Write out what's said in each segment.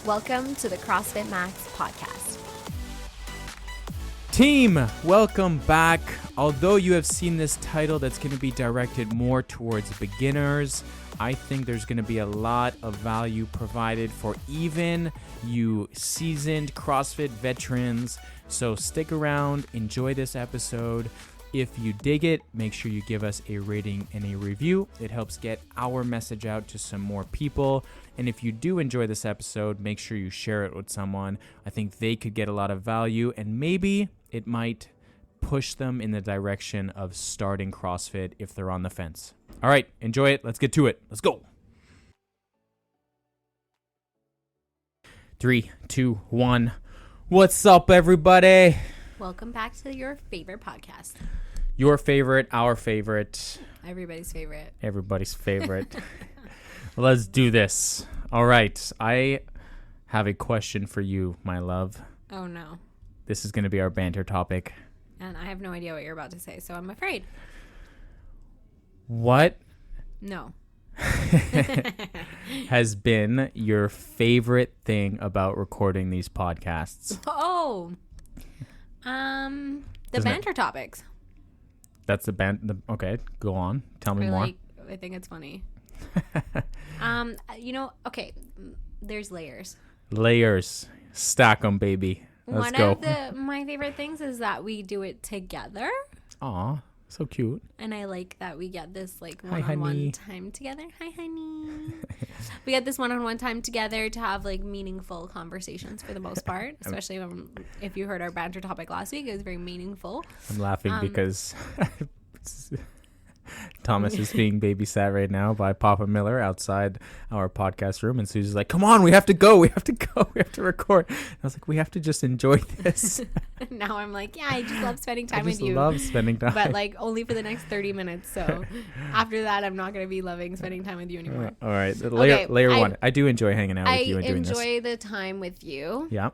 Welcome to the CrossFit Max podcast. Team, welcome back. Although you have seen this title that's going to be directed more towards beginners, I think there's going to be a lot of value provided for even you seasoned CrossFit veterans. So stick around, enjoy this episode. If you dig it, make sure you give us a rating and a review. It helps get our message out to some more people. And if you do enjoy this episode, make sure you share it with someone. I think they could get a lot of value, and maybe it might push them in the direction of starting CrossFit if they're on the fence. All right, enjoy it. Let's get to it. Let's go. 3, 2, 1. What's up, everybody? Welcome back to your favorite podcast. Your favorite, our favorite. Everybody's favorite. Everybody's favorite. Let's do this. All right. I have a question for you, my love. Oh, no. This is going to be our banter topic. And I have no idea what you're about to say, so I'm afraid. What No. has been your favorite thing about recording these podcasts? Oh. The banter topics. That's the okay, go on. Tell me more. I think it's funny. Okay, there's layers. Layers. Stack them, baby. Let's go. One of my favorite things is that we do it together. Aw, so cute. And I like that we get this Hi, one-on-one time together. Hi, honey. We get this one-on-one time together to have meaningful conversations for the most part, especially if you heard our banter topic last week. It was very meaningful. I'm laughing because Thomas is being babysat right now by Papa Miller outside our podcast room, and Susie's like, come on, we have to go, we have to record. And I was like, we have to just enjoy this. Now I'm like, yeah, I just love spending time with you. I just love spending time. But only for the next 30 minutes. So after that, I'm not going to be loving spending time with you anymore. All right. Layer one. I do enjoy hanging out with you and doing this. I enjoy the time with you. Yeah.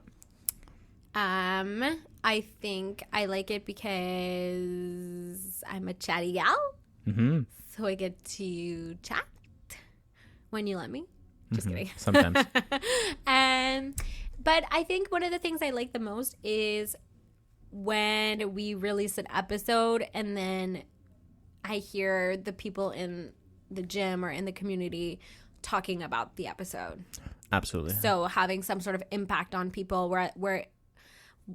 I think I like it because I'm a chatty gal. Mm-hmm. So I get to chat when you let me. Just kidding. Sometimes. But I think one of the things I like the most is when we release an episode and then I hear the people in the gym or in the community talking about the episode. Absolutely. So having some sort of impact on people where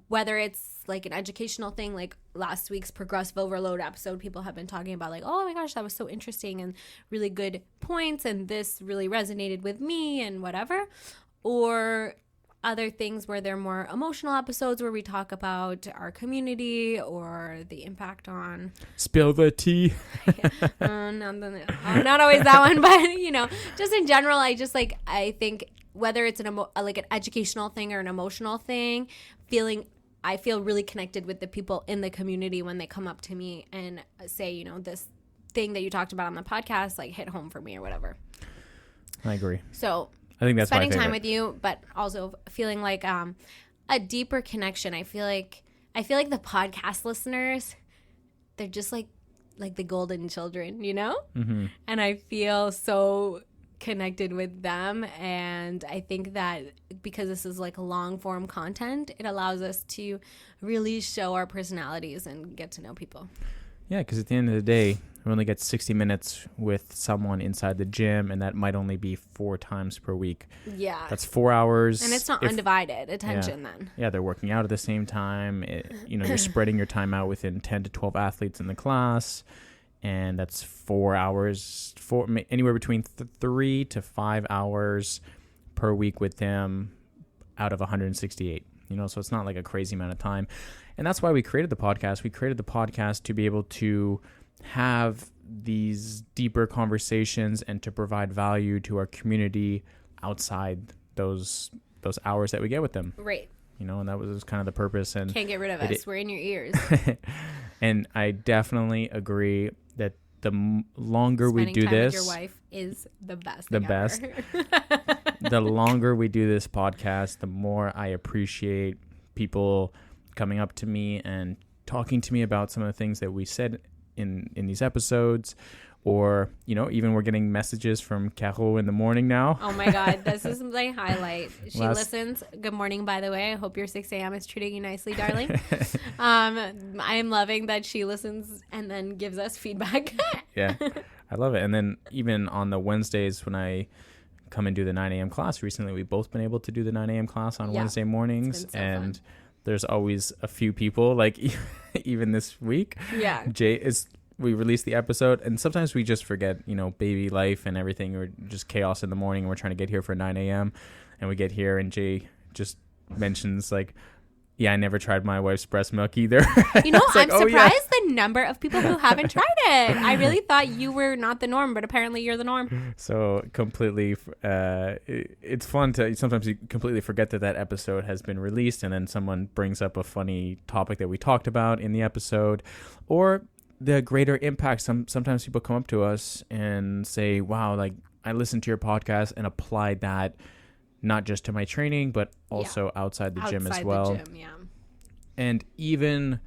whether it's an educational thing, like last week's progressive overload episode, people have been talking about oh my gosh, that was so interesting and really good points, and this really resonated with me and whatever. Or other things where they're more emotional episodes where we talk about our community or the impact on spill the tea. Not always that one, but just in general, I think whether it's an educational thing or an emotional thing, I feel really connected with the people in the community when they come up to me and say, this thing that you talked about on the podcast, hit home for me or whatever. I agree. So I think that's spending time with you, but also feeling a deeper connection. I feel like the podcast listeners, they're just like the golden children, Mm-hmm. And I feel so connected with them, and I think that because this is long form content, it allows us to really show our personalities and get to know people. Yeah, because at the end of the day, we only get 60 minutes with someone inside the gym, and that might only be 4 times per week. Yeah, that's 4 hours, and it's not undivided attention. Then they're working out at the same time. You're spreading your time out within 10 to 12 athletes in the class. And that's 4 hours, anywhere between 3 to 5 hours per week with them out of 168. So it's not a crazy amount of time. And that's why we created the podcast. We created the podcast to be able to have these deeper conversations and to provide value to our community outside those hours that we get with them. Right. And that was kind of the purpose. And can't get rid of us. We're in your ears. And I definitely agree that the longer we do this, with your wife is the best. The longer we do this podcast, the more I appreciate people coming up to me and talking to me about some of the things that we said in these episodes, or, even we're getting messages from Caro in the morning now. Oh my God, this is my highlight. She listens. Good morning, by the way. I hope your 6 a.m. is treating you nicely, darling. I am loving that she listens and then gives us feedback. Yeah, I love it. And then even on the Wednesdays when I come and do the 9 a.m. class, recently we've both been able to do the 9 a.m. class on Wednesday mornings. So and fun. There's always a few people, like even this week. Yeah. We release the episode, and sometimes we just forget, baby life and everything, or just chaos in the morning, and we're trying to get here for 9 a.m. And we get here, and Jay just mentions, like, yeah, I never tried my wife's breast milk either. I'm surprised the number of people who haven't tried it. I really thought you were not the norm, but apparently you're the norm. So completely, it's fun to, sometimes you completely forget that episode has been released, and then someone brings up a funny topic that we talked about in the episode, or the greater impact. Sometimes people come up to us and say, wow, like I listened to your podcast and applied that not just to my training, but also outside the gym as well. The gym, yeah. And even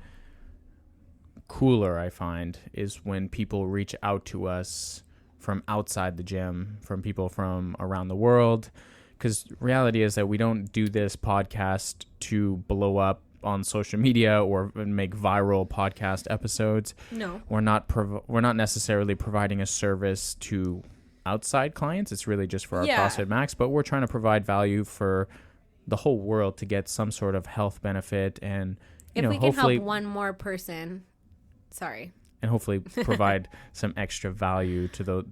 cooler, I find, is when people reach out to us from outside the gym, from people from around the world. Because reality is that we don't do this podcast to blow up on social media or make viral podcast episodes. No, we're not necessarily providing a service to outside clients. It's really just for our CrossFit Max, but we're trying to provide value for the whole world to get some sort of health benefit, and if we can help one more person, and hopefully provide some extra value to the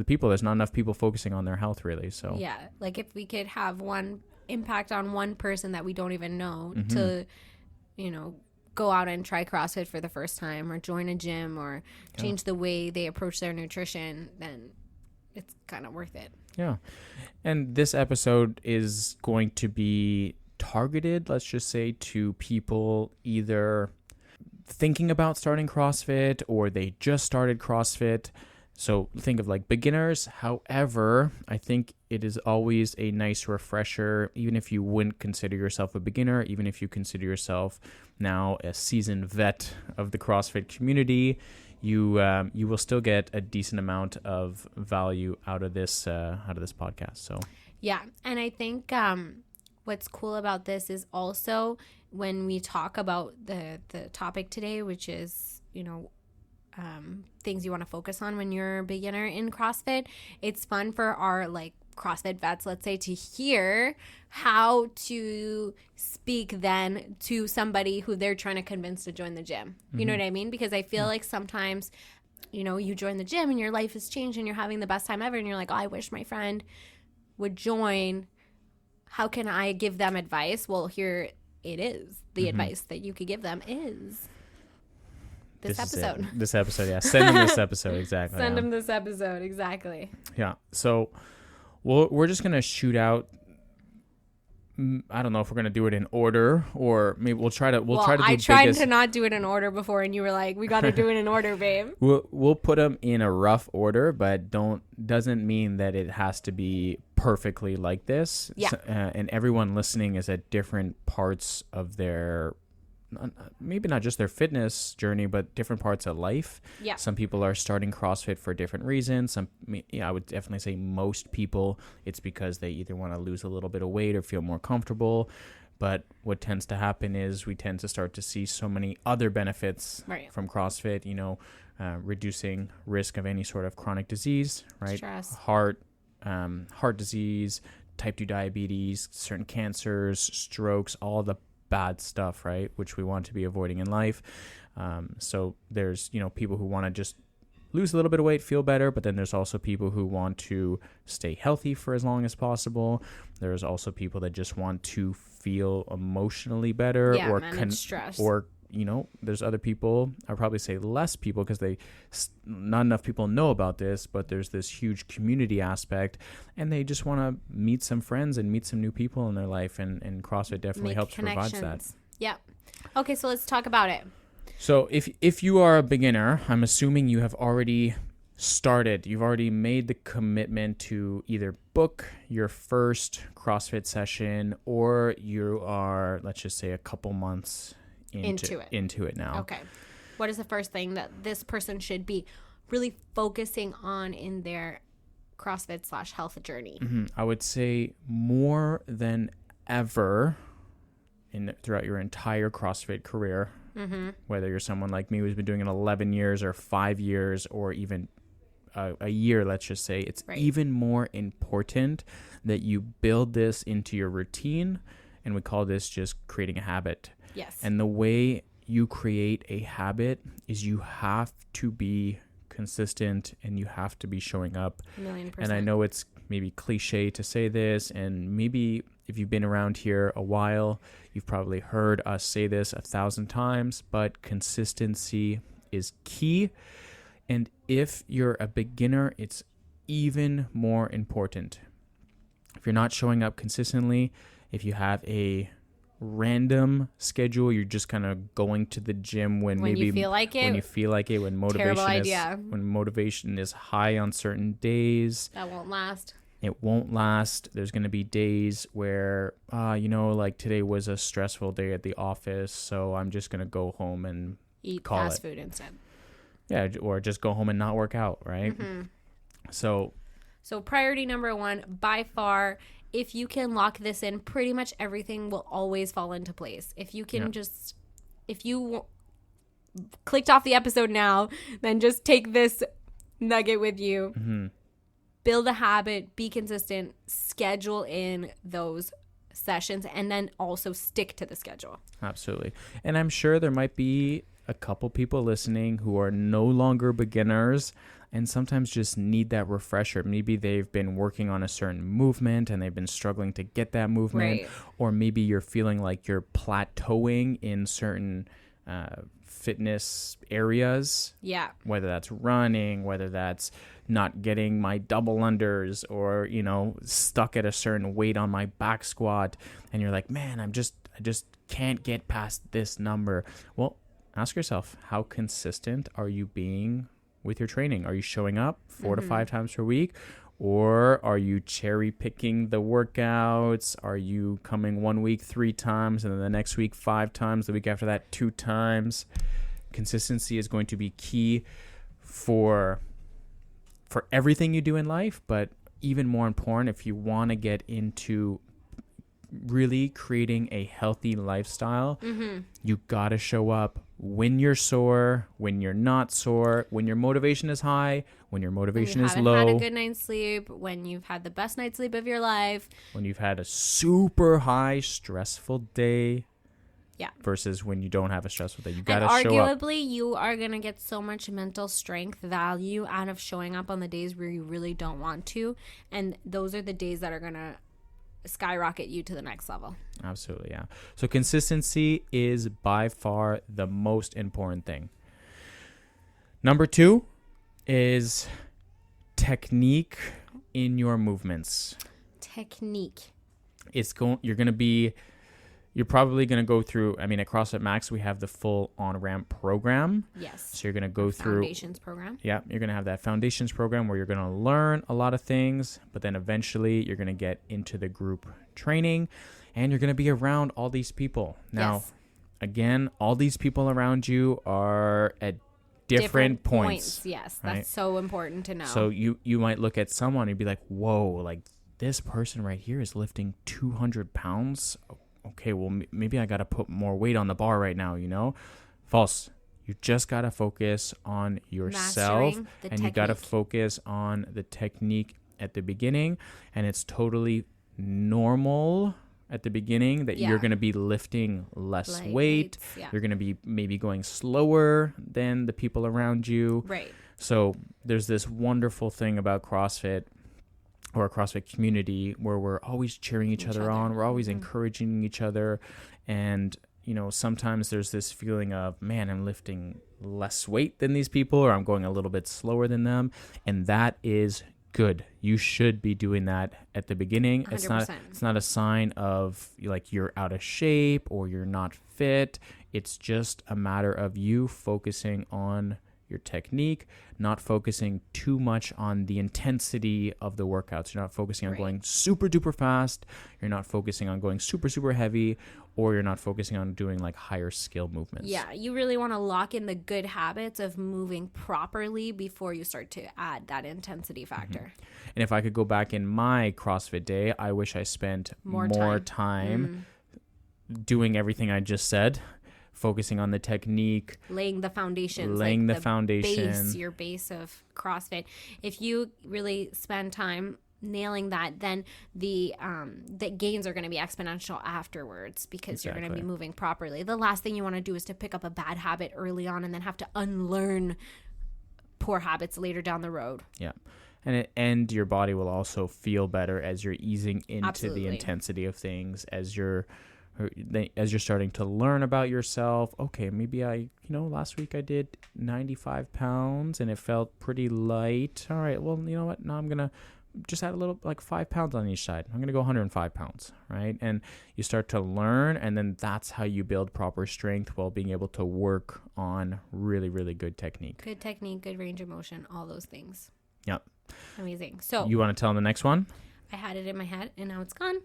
people. There's not enough people focusing on their health, really. So yeah, like if we could have one impact on one person that we don't even know to go out and try CrossFit for the first time, or join a gym, or change the way they approach their nutrition, then it's kind of worth it. Yeah. And this episode is going to be targeted, let's just say, to people either thinking about starting CrossFit or they just started CrossFit. So think of like beginners. However, I think it is always a nice refresher, even if you wouldn't consider yourself a beginner, even if you consider yourself now a seasoned vet of the CrossFit community, you will still get a decent amount of value out of this podcast. So yeah, and I think what's cool about this is also when we talk about the topic today, which is things you want to focus on when you're a beginner in CrossFit. It's fun for our like CrossFit vets, let's say, to hear how to speak then to somebody who they're trying to convince to join the gym. You know what I mean? Because I feel like sometimes, you join the gym and your life has changed and you're having the best time ever, and you're like, oh, I wish my friend would join. How can I give them advice? Well, here it is. The advice that you could give them is this episode. This episode, yeah. Send them this episode, exactly. Send them this episode, exactly. Yeah. So we're just going to shoot out. I don't know if we're going to do it in order, or maybe we'll try to do I tried to not do it in order before, and you were like, we got to do it in order, babe. We'll put them in a rough order, but doesn't mean that it has to be perfectly like this. Yeah. And everyone listening is at different parts of their, maybe not just their fitness journey, but different parts of life. Yeah. Some people are starting CrossFit for different reasons. I would definitely say most people, it's because they either want to lose a little bit of weight or feel more comfortable. But what tends to happen is we tend to start to see so many other benefits from CrossFit, reducing risk of any sort of chronic disease, right? Stress. Heart disease, type 2 diabetes, certain cancers, strokes, all the bad stuff, right, which we want to be avoiding in life. So there's people who want to just lose a little bit of weight, feel better, but then there's also people who want to stay healthy for as long as possible. There's also people that just want to feel emotionally better, or there's other people, I'd probably say less people, because not enough people know about this, but there's this huge community aspect, and they just want to meet some friends and meet some new people in their life, and CrossFit definitely helps provide that. Yeah. Okay, so let's talk about it. So if you are a beginner, I'm assuming you have already started. You've already made the commitment to either book your first CrossFit session, or you are, let's just say, a couple months into it now. Okay. What is the first thing that this person should be really focusing on in their CrossFit / health journey? I would say more than ever throughout your entire CrossFit career, whether you're someone like me who's been doing it 11 years or 5 years or even a year, let's just say, it's even more important that you build this into your routine. And we call this just creating a habit. Yes. And the way you create a habit is you have to be consistent and you have to be showing up. 1,000,000%. And I know it's maybe cliche to say this, and maybe if you've been around here a while, you've probably heard us say this 1,000 times, but consistency is key. And if you're a beginner, it's even more important. If you're not showing up consistently, if you have a random schedule, you're just kind of going to the gym when maybe you feel like it, when motivation is high on certain days, that won't last. It won't last. There's going to be days where like today was a stressful day at the office, so I'm just going to go home and eat call fast food instead. Yeah, or just go home and not work out, right? So priority number 1, by far, if you can lock this in, pretty much everything will always fall into place. If you can if you clicked off the episode now, then just take this nugget with you. Build a habit, be consistent, schedule in those sessions, and then also stick to the schedule. Absolutely. And I'm sure there might be a couple people listening who are no longer beginners and sometimes just need that refresher. Maybe they've been working on a certain movement and they've been struggling to get that movement. Right. Or maybe you're feeling like you're plateauing in certain fitness areas. Yeah. Whether that's running, whether that's not getting my double unders, or, stuck at a certain weight on my back squat. And you're like, man, I just can't get past this number. Well, ask yourself, how consistent are you being with your training? Are you showing up 4 to 5 times per week? Or are you cherry picking the workouts? Are you coming 1 week 3 times and then the next week 5 times, the week after that 2 times? Consistency is going to be key for everything you do in life, but even more important if you want to get into really creating a healthy lifestyle. You got to show up when you're sore, when you're not sore, when your motivation is high, when your motivation is low. When you haven't had a good night's sleep, when you've had the best night's sleep of your life. When you've had a super high stressful day. Yeah. Versus when you don't have a stressful day. You got to show up. And arguably, you are going to get so much mental strength value out of showing up on the days where you really don't want to. And those are the days that are going to skyrocket you to the next level. Absolutely, yeah. So consistency is by far the most important thing. Number 2 is technique in your movements. Technique. You're probably going to go through, at CrossFit Max, we have the full on-ramp program. Yes. So you're going to go through... Foundations program. Yeah, you're going to have that foundations program where you're going to learn a lot of things, but then eventually you're going to get into the group training, and you're going to be around all these people. Now, again, all these people around you are at different points. Yes, right? That's so important to know. So you might look at someone and be like, whoa, like this person right here is lifting 200 pounds. Okay, well, maybe I got to put more weight on the bar right now, False. You just got to focus on yourself, and you got to focus on the technique at the beginning. And it's totally normal at the beginning that you're going to be lifting less weight. Yeah. You're going to be maybe going slower than the people around you. Right. So there's this wonderful thing about CrossFit, or a CrossFit community, where we're always cheering each other on. We're always encouraging each other. And, sometimes there's this feeling of, man, I'm lifting less weight than these people, or I'm going a little bit slower than them. And that is good. You should be doing that at the beginning. 100%. It's not a sign of like you're out of shape or you're not fit. It's just a matter of you focusing on your technique, not focusing too much on the intensity of the workouts. You're not focusing on going super duper fast. You're not focusing on going super, super heavy, or you're not focusing on doing like higher skill movements. Yeah, you really want to lock in the good habits of moving properly before you start to add that intensity factor. And if I could go back in my CrossFit day, I wish I spent more time doing everything I just said, focusing on the technique, laying the foundations, foundation, your base of CrossFit. If you really spend time nailing that, then the gains are going to be exponential afterwards because you're going to be moving properly. The last thing you want to do is to pick up a bad habit early on and then have to unlearn poor habits later down the road. Yeah. And your body will also feel better as you're easing into the intensity of things, as you're starting to learn about yourself. Okay, maybe last week I did 95 pounds and it felt pretty light. All right, well, you know what? Now I'm going to just add a little, like 5 pounds on each side. I'm going to go 105 pounds, right? And you start to learn, and then that's how you build proper strength while being able to work on really, really good technique. Good technique, good range of motion, all those things. Yep. Amazing. So you want to tell them the next one? I had it in my head and now it's gone.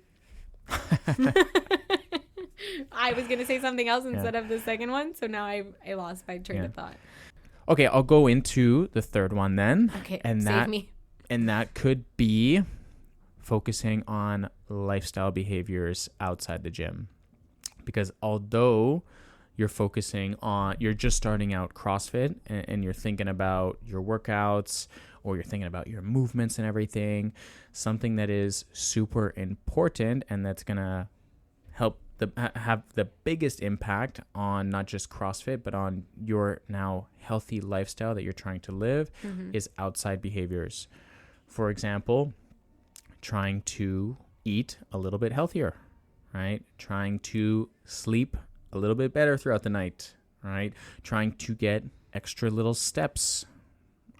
I was going to say something else instead of the second one. So now I lost my train of thought. Okay, I'll go into the third one then. Okay, save me. And that could be focusing on lifestyle behaviors outside the gym. Because although you're just starting out CrossFit and you're thinking about your workouts or you're thinking about your movements and everything, something that is super important and that's going to help have the biggest impact on not just CrossFit, but on your now healthy lifestyle that you're trying to live is outside behaviors. For example, trying to eat a little bit healthier, right? Trying to sleep a little bit better throughout the night, right? Trying to get extra little steps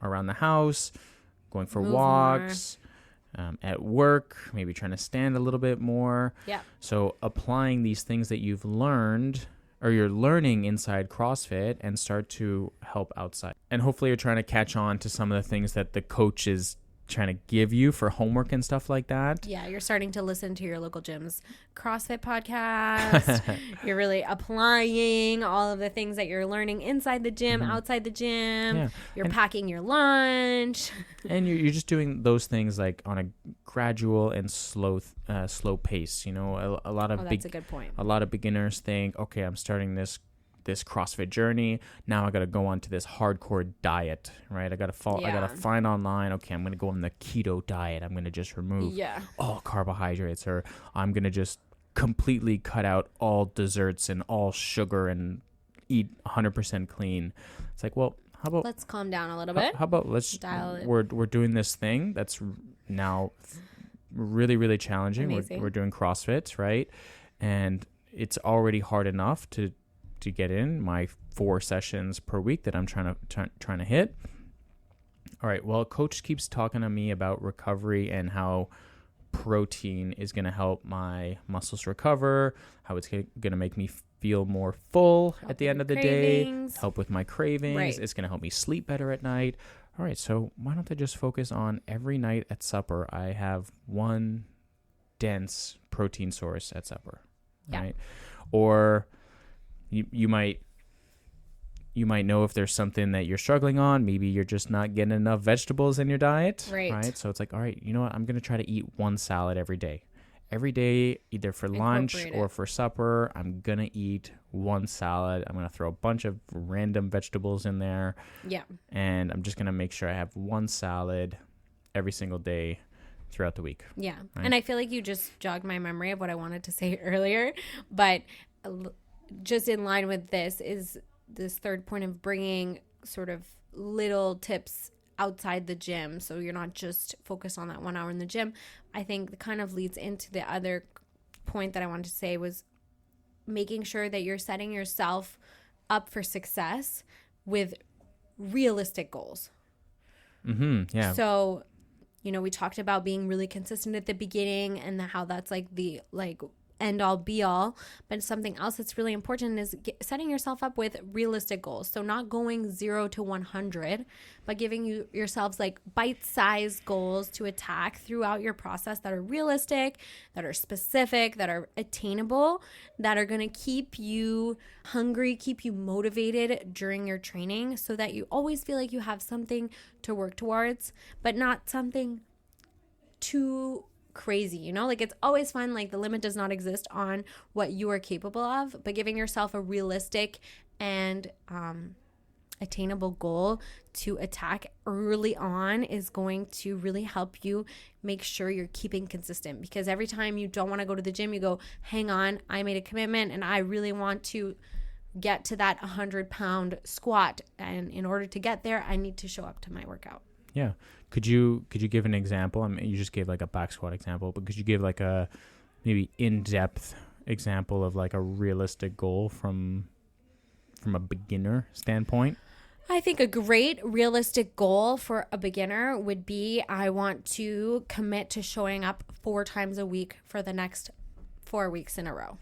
around the house, going for walks, at work, maybe trying to stand a little bit more. Yeah. So applying these things that you've learned or you're learning inside CrossFit and start to help outside. And hopefully you're trying to catch on to some of the things that the coach is trying to give you for homework and stuff like that. Yeah, you're starting to listen to your local gym's CrossFit podcast. You're really applying all of the things that you're learning inside the gym, outside the gym. Yeah. You're packing your lunch. And you're just doing those things like on a gradual and slow pace. You know, a lot of that's a good point. A lot of beginners think, okay, I'm starting this CrossFit journey. Now I got to go on to this hardcore diet, right? I got to find online, okay, I'm going to go on the keto diet. I'm going to just remove all carbohydrates, or I'm going to just completely cut out all desserts and all sugar and eat 100% clean. It's like, well, how about let's calm down a little bit. How about let's dial it. We're doing this thing that's now really, really challenging. We're doing CrossFit, right? And it's already hard enough to get in my 4 sessions per week that I'm trying to hit. All right. Well, coach keeps talking to me about recovery and how protein is going to help my muscles recover, how it's going to make me feel more full at the end of the day, help with my cravings. Right. It's going to help me sleep better at night. All right. So why don't I just focus on every night at supper, I have one dense protein source at supper, right? Or you might know if there's something that you're struggling on. Maybe you're just not getting enough vegetables in your diet, right? So it's like, all right, you know what? I'm going to try to eat one salad every day. Every day, either for lunch or for supper, I'm going to eat one salad. I'm going to throw a bunch of random vegetables in there. Yeah. And I'm just going to make sure I have one salad every single day throughout the week. Yeah. Right? And I feel like you just jogged my memory of what I wanted to say earlier, but just in line with this is this third point of bringing sort of little tips outside the gym. So you're not just focused on that 1 hour in the gym. I think that kind of leads into the other point that I wanted to say was making sure that you're setting yourself up for success with realistic goals. Yeah. So, we talked about being really consistent at the beginning and how that's like end all be all, but something else that's really important is setting yourself up with realistic goals. So not going 0 to 100, but giving yourselves like bite-sized goals to attack throughout your process that are realistic, that are specific, that are attainable, that are going to keep you hungry, keep you motivated during your training, so that you always feel like you have something to work towards, but not something too crazy, you know? Like, it's always fun. Like, the limit does not exist on what you are capable of, but giving yourself a realistic and attainable goal to attack early on is going to really help you make sure you're keeping consistent. Because every time you don't want to go to the gym, you go, hang on, I made a commitment and I really want to get to that 100-pound squat, and in order to get there, I need to show up to my workout. Yeah. Could you give an example? I mean, you just gave like a back squat example, but could you give like a maybe in-depth example of like a realistic goal from a beginner standpoint? I think a great realistic goal for a beginner would be, I want to commit to showing up 4 times a week for the next 4 weeks in a row.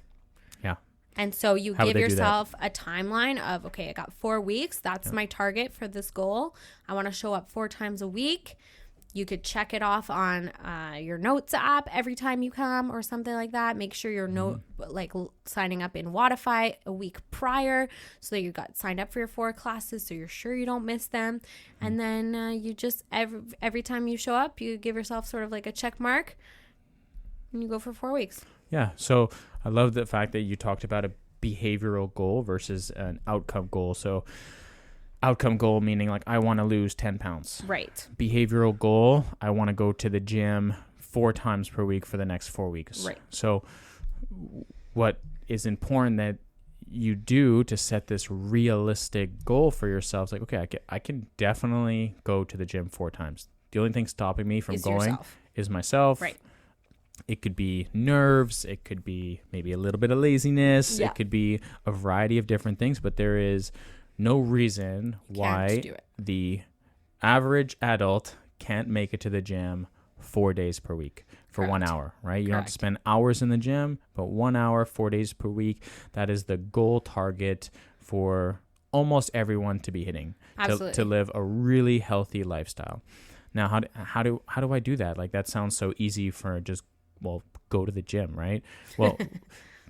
Yeah. And so you give yourself a timeline of, okay, I got 4 weeks. That's my target for this goal. I want to show up 4 times a week. You could check it off on your notes app every time you come or something like that. Make sure you're signing up in Wodify a week prior so that you got signed up for your 4 classes, so you're sure you don't miss them. And then you just, every time you show up, you give yourself sort of like a check mark and you go for 4 weeks. Yeah. So I love the fact that you talked about a behavioral goal versus an outcome goal. So outcome goal meaning like I want to lose 10 pounds. Right. Behavioral goal, I want to go to the gym 4 times per week for the next 4 weeks. Right. So what is important that you do to set this realistic goal for yourself is like, okay, I can definitely go to the gym 4 times. The only thing stopping me from going is myself. Right. It could be nerves. It could be maybe a little bit of laziness. Yeah. It could be a variety of different things, but there is no reason why the average adult can't make it to the gym 4 days per week for 1 hour, right? You don't have to spend hours in the gym, but 1 hour, 4 days per week. That is the goal target for almost everyone to be hitting to live a really healthy lifestyle. Now, how do I do that? Like, that sounds so easy for just, well, go to the gym, right? Well,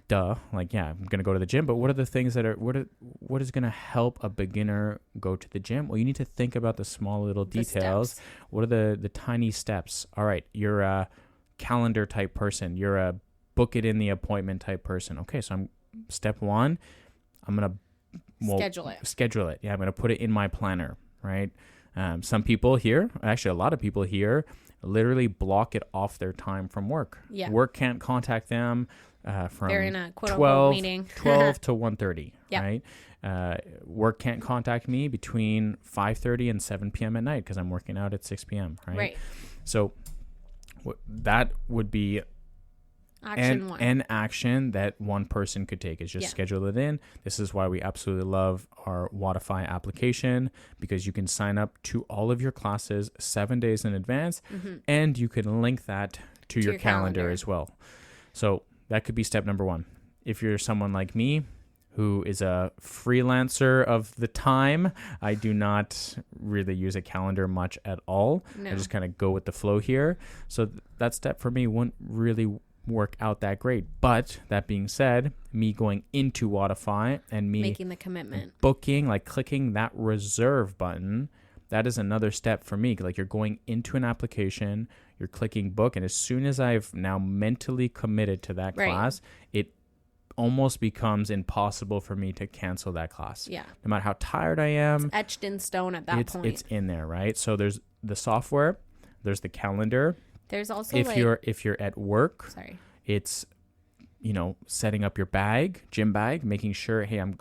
duh. Like, yeah, I'm going to go to the gym, but what are the things that are, what is going to help a beginner go to the gym? Well, you need to think about the small little details. What are the tiny steps? All right, you're a calendar type person. You're a book it in the appointment type person. Okay, so step 1, I'm going to schedule it. Yeah, I'm going to put it in my planner, right? Some people here, actually a lot of people here, literally block it off their time from work. Yeah. Work can't contact them from they're in a quote-unquote meeting. 12 to 1:30, yep. Right? Work can't contact me between 5:30 and 7 p.m. at night because I'm working out at 6 p.m., right? Right. So that would be an action that one person could take is just schedule it in. This is why we absolutely love our Wodify application, because you can sign up to all of your classes 7 days in advance, and you can link that to your calendar as well. So that could be step number 1. If you're someone like me who is a freelancer of the time, I do not really use a calendar much at all. No. I just kind of go with the flow here. So that step for me wouldn't really work out that great. But that being said, me going into Wodify and me making the commitment, booking, like clicking that reserve button, that is another step for me. Like, you're going into an application, you're clicking book, and as soon as I've now mentally committed to that class, it almost becomes impossible for me to cancel that class. Yeah. No matter how tired I am. It's etched in stone at that point. It's in there, right? So there's the software, there's the calendar. There's also if you're at work, it's, you know, setting up your gym bag, making sure, hey, I'm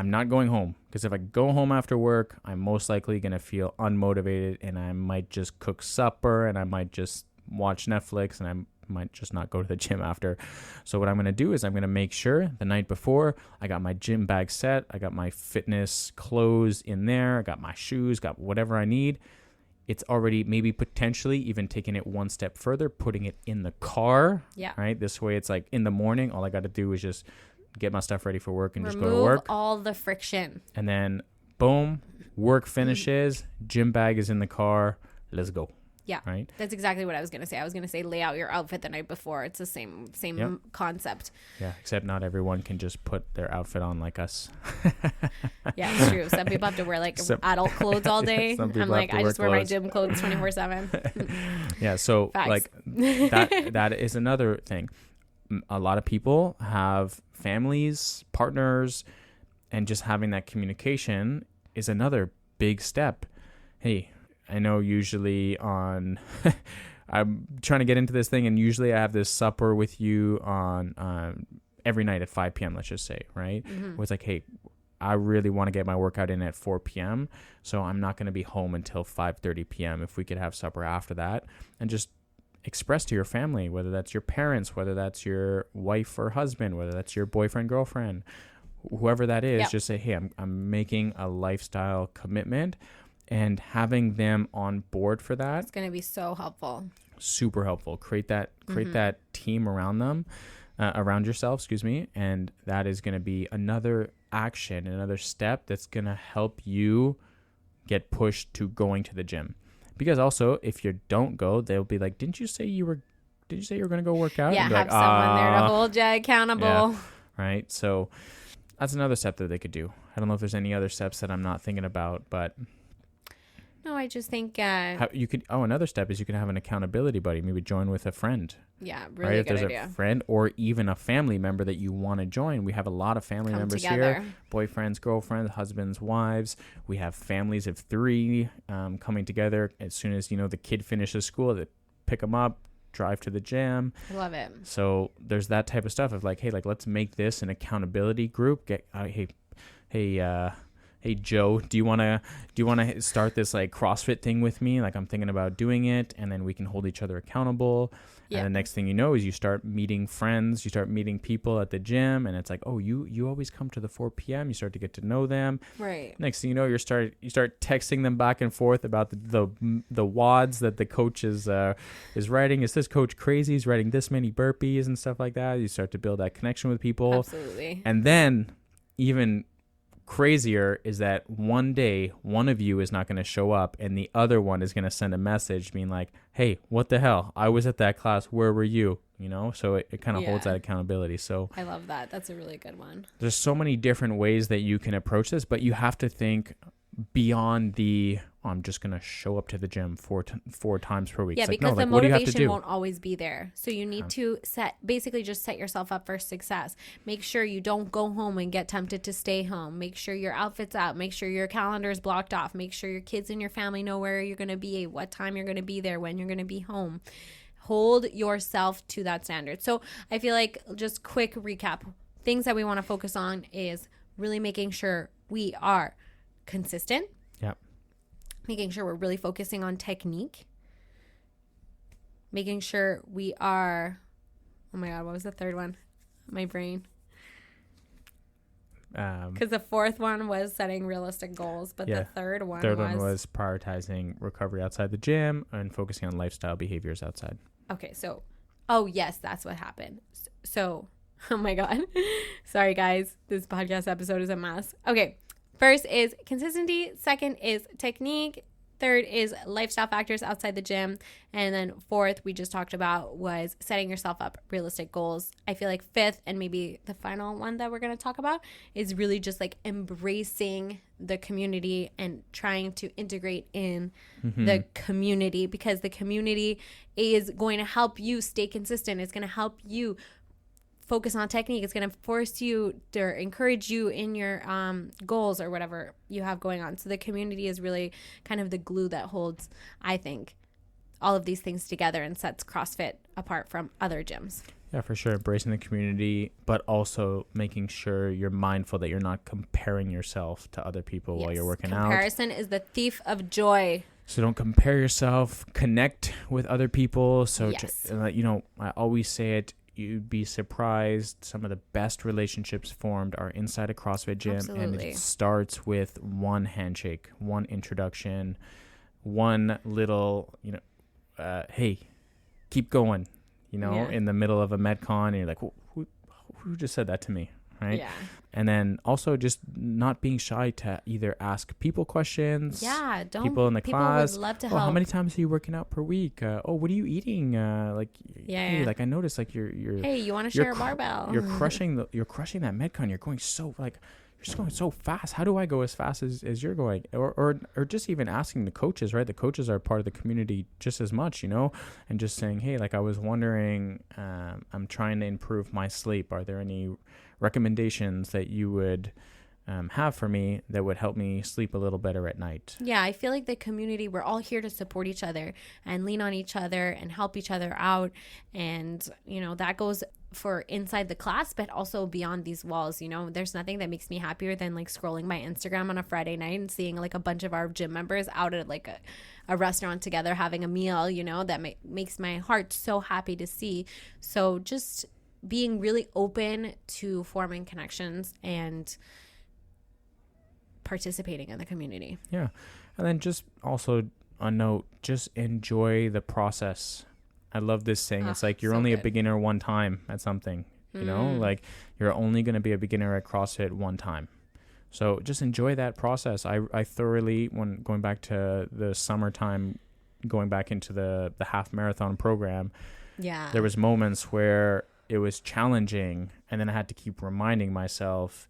not going home, because if I go home after work, I'm most likely going to feel unmotivated, and I might just cook supper, and I might just watch Netflix, and I might just not go to the gym after. So what I'm going to do is I'm going to make sure the night before I got my gym bag set, I got my fitness clothes in there, I got my shoes, got whatever I need. it's already maybe potentially even taking it one step further, putting it in the car. Yeah. Right. This way, it's like in the morning, all I got to do is just get my stuff ready for work and just go to Remove work. all the friction. And then boom, work finishes, gym bag is in the car. Let's go. Yeah. Right. That's exactly what I was going to say. I was going to say lay out your outfit the night before. It's the same concept. Yeah. Except not everyone can just put their outfit on like us. Yeah, it's true. Some people have to wear like adult clothes all day. I'm like, I just wear my gym clothes 24/7. Yeah. So Facts. like that is another thing. A lot of people have families, partners, and just having that communication is another big step. Hey, I know usually on, I'm trying to get into this thing, and usually I have this supper with you on every night at 5 p.m., let's just say, right? Mm-hmm. Where it's like, hey, I really want to get my workout in at 4 p.m., so I'm not going to be home until 5:30 p.m. If we could have supper after that, and just express to your family, whether that's your parents, whether that's your wife or husband, whether that's your boyfriend, girlfriend, whoever that is, just say, hey, I'm making a lifestyle commitment. And having them on board for that, it's going to be so helpful. Super helpful. Create that team around them, around yourself, and that is going to be another action, another step that's going to help you get pushed to going to the gym. Because also, if you don't go, they'll be like, didn't you say you were going to go work out? Yeah, and be have like, someone there to hold you accountable. Yeah, right? So that's another step that they could do. I don't know if there's any other steps that I'm not thinking about, but no, I just think you could. Oh, another step is you can have an accountability buddy. Maybe join with a friend. Yeah, really right? If good there's idea. a friend or even a family member that you want to join. We have a lot of family members here: boyfriends, girlfriends, husbands, wives. We have families of 3 coming together. As soon as the kid finishes school, they pick them up, drive to the gym. I love it. So there's that type of stuff of like, hey, like let's make this an accountability group. Hey Joe, do you want to start this like CrossFit thing with me? Like I'm thinking about doing it, and then we can hold each other accountable. Yeah. And the next thing you know is you start meeting friends, you start meeting people at the gym, and it's like, oh, you always come to the 4 p.m. You start to get to know them. Right. Next thing you know, you start texting them back and forth about the WODs that the coach is writing. Is this coach crazy? He's writing this many burpees and stuff like that. You start to build that connection with people. Absolutely. And then even crazier is that one day one of you is not going to show up and the other one is going to send a message being like, hey, what the hell, I was at that class, where were you? So it kind of holds that accountability. So I love that. That's a really good one. There's so many different ways that you can approach this, but you have to think beyond I'm just going to show up to the gym four times per week. Yeah, because the motivation won't always be there. So you need to set yourself up for success. Make sure you don't go home and get tempted to stay home. Make sure your outfit's out. Make sure your calendar is blocked off. Make sure your kids and your family know where you're going to be, what time you're going to be there, when you're going to be home. Hold yourself to that standard. So I feel like, just quick recap, things that we want to focus on is really making sure we are consistent. Yep. Making sure we're really focusing on technique. Making sure we are, oh my God, what was the third one? My brain. Because the fourth one was setting realistic goals, but the third one was prioritizing recovery outside the gym and focusing on lifestyle behaviors outside. Okay, so, oh yes, that's what happened. So, oh my God. Sorry guys, this podcast episode is a mess. Okay. First is consistency. Second is technique. Third is lifestyle factors outside the gym. And then fourth, we just talked about, was setting yourself up realistic goals. I feel like fifth, and maybe the final one that we're going to talk about, is really just like embracing the community and trying to integrate in the community, because the community is going to help you stay consistent. It's going to help you focus on technique. It's going to force you or encourage you in your goals or whatever you have going on. So the community is really kind of the glue that holds, I think, all of these things together and sets CrossFit apart from other gyms. Yeah, for sure. Embracing the community, but also making sure you're mindful that you're not comparing yourself to other people while you're working out. Comparison is the thief of joy. So don't compare yourself. Connect with other people. So, I always say it, you'd be surprised. Some of the best relationships formed are inside a CrossFit gym. Absolutely. And it starts with one handshake, one introduction, one little, hey, keep going, in the middle of a Metcon, and you're like, who just said that to me? Right. Yeah. And then also just not being shy to either ask people questions. Yeah. People in the class. Would love to help. help. How many times are you working out per week? What are you eating? Hey, like I noticed like you're hey, you want to share a barbell? You're crushing that Metcon. You're going so you're just going so fast. How do I go as fast as you're going? Or just even asking the coaches, right? The coaches are part of the community just as much, and just saying, hey, like I was wondering, I'm trying to improve my sleep. Are there any recommendations that you would have for me that would help me sleep a little better at night? Yeah, I feel like the community, we're all here to support each other and lean on each other and help each other out. And, that goes for inside the class, but also beyond these walls. There's nothing that makes me happier than like scrolling my Instagram on a Friday night and seeing like a bunch of our gym members out at like a restaurant together having a meal, that makes my heart so happy to see. So just being really open to forming connections and participating in the community. Yeah. And then just also a note, just enjoy the process. I love this saying. It's like you're only a beginner one time at something, like you're only going to be a beginner at CrossFit one time. So just enjoy that process. I thoroughly, when going back to the summertime, going back into the half marathon program, there was moments where it was challenging, and then I had to keep reminding myself,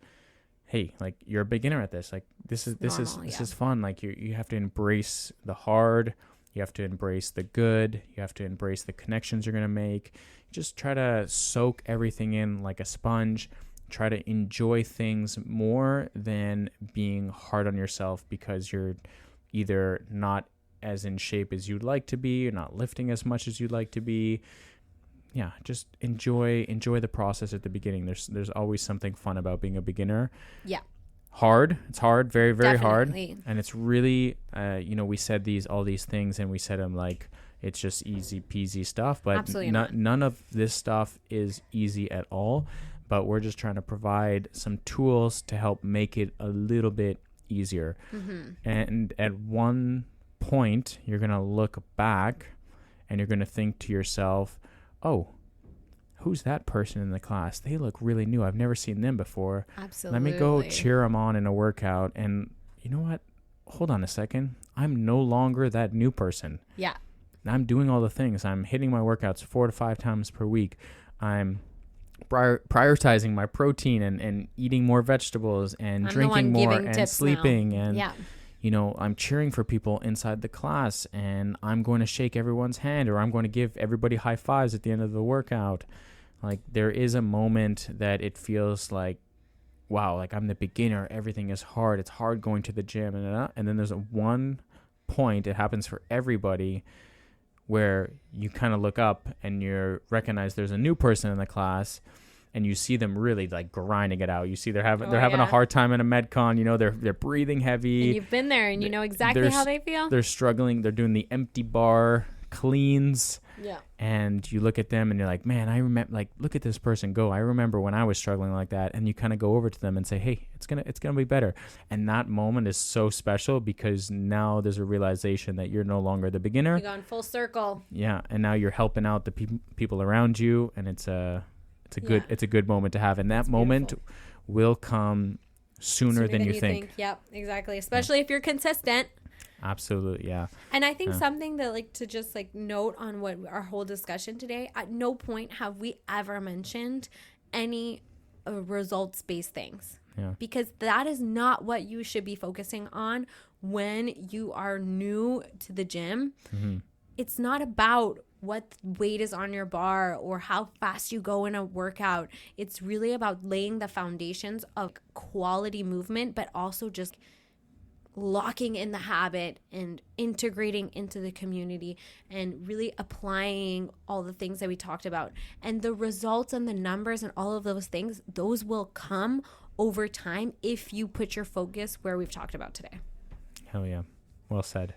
hey, like you're a beginner at this. Like this is fun. Like you have to embrace the hard. You have to embrace the good. You have to embrace the connections you're going to make. Just try to soak everything in like a sponge. Try to enjoy things more than being hard on yourself because you're either not as in shape as you'd like to be, or not lifting as much as you'd like to be. Yeah, just enjoy the process at the beginning. There's always something fun about being a beginner. Yeah. Hard. It's hard, very, very Definitely. hard. And it's really, we said all these things, and we said them like it's just easy peasy stuff, but none of this stuff is easy at all. But we're just trying to provide some tools to help make it a little bit easier. Mm-hmm. And at one point, you're going to look back and you're going to think to yourself, oh, who's that person in the class? They look really new. I've never seen them before. Absolutely. Let me go cheer them on in a workout. And you know what? Hold on a second. I'm no longer that new person. Yeah. I'm doing all the things. I'm hitting my workouts 4 to 5 times per week. I'm prioritizing my protein and eating more vegetables and drinking more and sleeping. And, I'm cheering for people inside the class, and I'm going to shake everyone's hand, or I'm going to give everybody high fives at the end of the workout. Like there is a moment that it feels like, wow, like I'm the beginner. Everything is hard. It's hard going to the gym. And then there's one point, it happens for everybody, where you kind of look up and you recognize there's a new person in the class, and you see them really like grinding it out. You see they're having a hard time in a Metcon. They're breathing heavy. And you've been there, and you know exactly how they feel. They're struggling. They're doing the empty bar cleans. Yeah. And you look at them and you're like, man, I remember, like, look at this person go. I remember when I was struggling like that. And you kind of go over to them and say, hey, it's gonna be better. And that moment is so special because now there's a realization that you're no longer the beginner. You've gone full circle. Yeah, and now you're helping out the people around you, and it's a good moment to have. And that moment will come sooner than you think. Yep, exactly. Especially if you're consistent. Absolutely, yeah. And I think something that like to just like note on what our whole discussion today, at no point have we ever mentioned any results-based things. Yeah. Because that is not what you should be focusing on when you are new to the gym. Mm-hmm. It's not about what weight is on your bar or how fast you go in a workout. It's really about laying the foundations of quality movement, but also just locking in the habit and integrating into the community and really applying all the things that we talked about. And the results and the numbers and all of those things, those will come over time if you put your focus where we've talked about today. Hell yeah. Well said.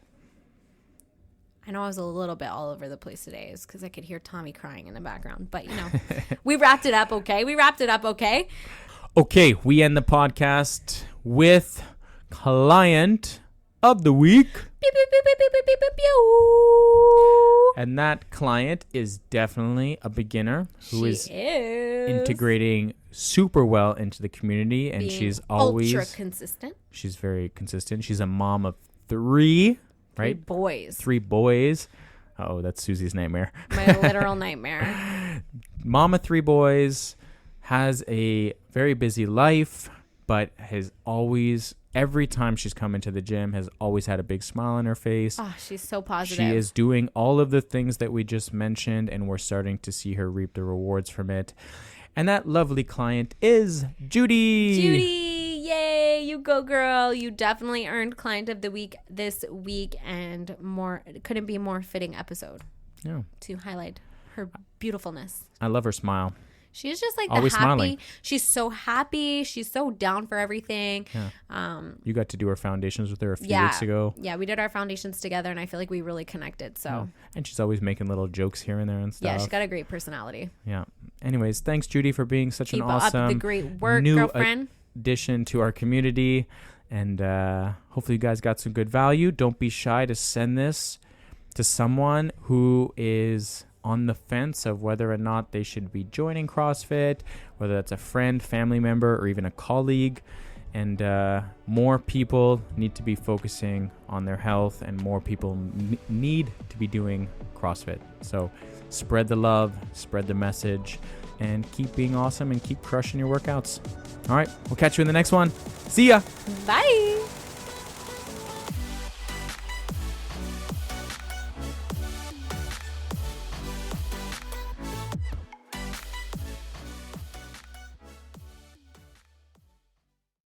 I know I was a little bit all over the place today. It's because I could hear Tommy crying in the background. But, we wrapped it up okay. Okay, we end the podcast with Client of the Week. Pew, And that client is definitely a beginner who is integrating super well into the community, and she's always ultra consistent. She's very consistent. She's a mom of 3, right? 3 boys. Oh, that's Susie's nightmare. My literal nightmare. Mom of 3 boys, has a very busy life, but has always, every time she's come into the gym, has always had a big smile on her face. Oh, she's so positive. She is doing all of the things that we just mentioned, and we're starting to see her reap the rewards from it. And that lovely client is Judy. Judy, yay, you go girl. You definitely earned Client of the Week this week, and couldn't be a more fitting episode to highlight her beautifulness. I love her smile. She's just like always the happy. Smiling. She's so happy. She's so down for everything. Yeah. You got to do her foundations with her a few weeks ago. Yeah, we did our foundations together, and I feel like we really connected. So, and she's always making little jokes here and there and stuff. Yeah, she's got a great personality. Yeah. Anyways, thanks Judy for being such an awesome, keep up the great work, new girlfriend. Addition to our community, and hopefully you guys got some good value. Don't be shy to send this to someone who is on the fence of whether or not they should be joining CrossFit, whether that's a friend, family member, or even a colleague. And more people need to be focusing on their health, and more people need to be doing CrossFit. So spread the love, spread the message, and keep being awesome and keep crushing your workouts. All right, we'll catch you in the next one. See ya. Bye.